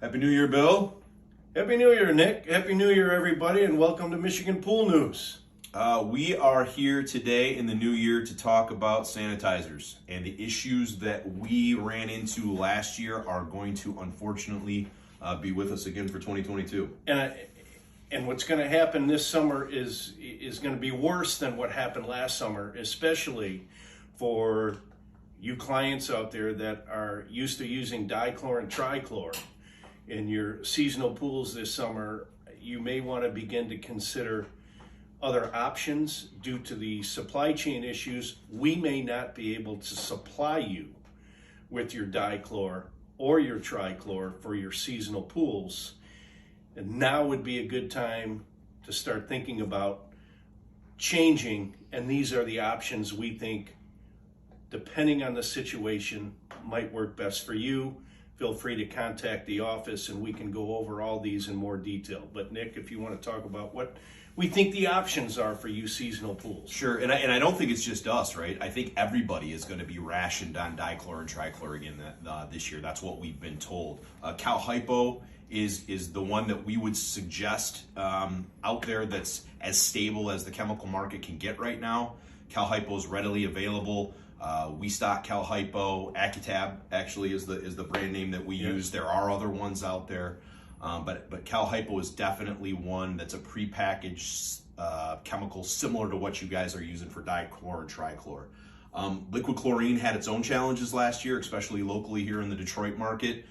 Happy New Year, Bill. Happy New Year, Nick. Happy New Year, everybody, and welcome to Michigan Pool News. We are here today in the new year to talk about sanitizers, and the issues that we ran into last year are going to unfortunately be with us again for 2022. And what's going to happen this summer is going to be worse than what happened last summer, especially for you clients out there that are used to using dichlor and trichlor in your seasonal pools this summer. You may want to begin to consider other options due to the supply chain issues. We may not be able to supply you with your dichlor or your trichlor for your seasonal pools. And now would be a good time to start thinking about changing. And these are the options we think, depending on the situation, might work best for you. Feel free to contact the office and we can go over all these in more detail. But Nick, if you want to talk about what we think the options are for you seasonal pools. Sure, and I don't think it's just us, right? I think everybody is going to be rationed on dichlor and trichlor again this year. That's what we've been told. Hypo is the one that we would suggest out there that's as stable as the chemical market can get right now. Hypo is readily available. We stock Hypo. Accutab actually is the brand name that we use. There are other ones out there, but Hypo is definitely one that's a prepackaged chemical similar to what you guys are using for dichlor and trichlor. Liquid chlorine had its own challenges last year, especially locally here in the Detroit market.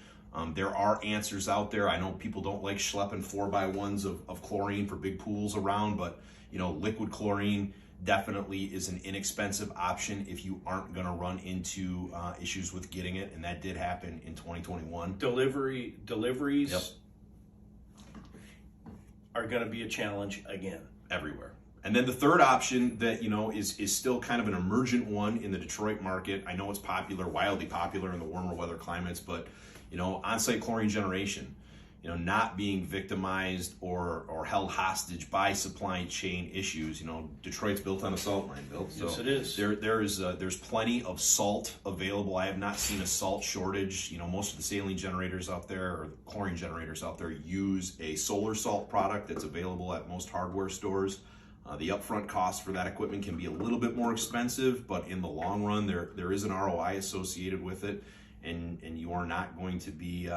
There are answers out there. I know people don't like schlepping 4x1s of chlorine for big pools around, but liquid chlorine definitely is an inexpensive option if you aren't going to run into issues with getting it, and that did happen in 2021. Deliveries are going to be a challenge again everywhere. And then the third option that is still kind of an emergent one in the Detroit market. I know it's popular, wildly popular in the warmer weather climates, but on-site chlorine generation. Not being victimized or held hostage by supply chain issues. Detroit's built on a salt mine, Bill. So yes, it is. There's plenty of salt available. I have not seen a salt shortage. Most of the saline generators out there or chlorine generators out there use a solar salt product that's available at most hardware stores. The upfront cost for that equipment can be a little bit more expensive, but in the long run, there is an ROI associated with it, and you are not going to be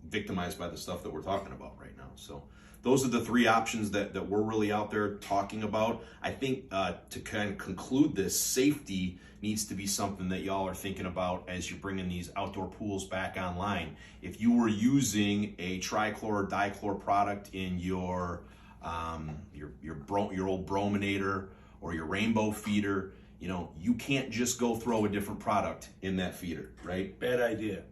victimized by the stuff that we're talking about right now. So those are the three options that we're really out there talking about. I think to kind of conclude this, safety needs to be something that y'all are thinking about as you're bringing these outdoor pools back online. If you were using a trichlor or dichlor product in your old brominator or your rainbow feeder, you can't just go throw a different product in that feeder, right? Bad idea.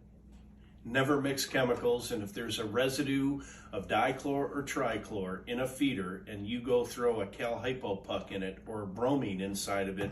Never mix chemicals, and if there's a residue of dichlor or trichlor in a feeder and you go throw a Hypo puck in it or bromine inside of it,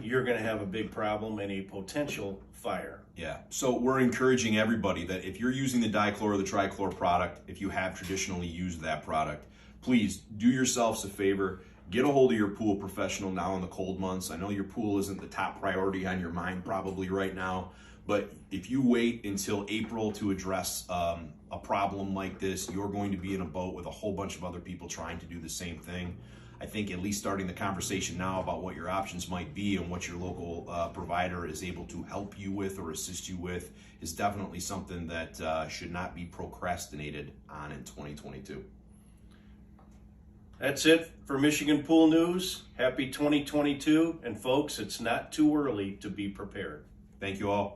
you're going to have a big problem and a potential fire. Yeah, so we're encouraging everybody that if you're using the dichlor or the trichlor product, if you have traditionally used that product, please do yourselves a favor. Get a hold of your pool professional now in the cold months. I know your pool isn't the top priority on your mind probably right now, but if you wait until April to address a problem like this, you're going to be in a boat with a whole bunch of other people trying to do the same thing. I think at least starting the conversation now about what your options might be and what your local provider is able to help you with or assist you with is definitely something that should not be procrastinated on in 2022. That's it for Michigan Pool News. Happy 2022. And folks, it's not too early to be prepared. Thank you all.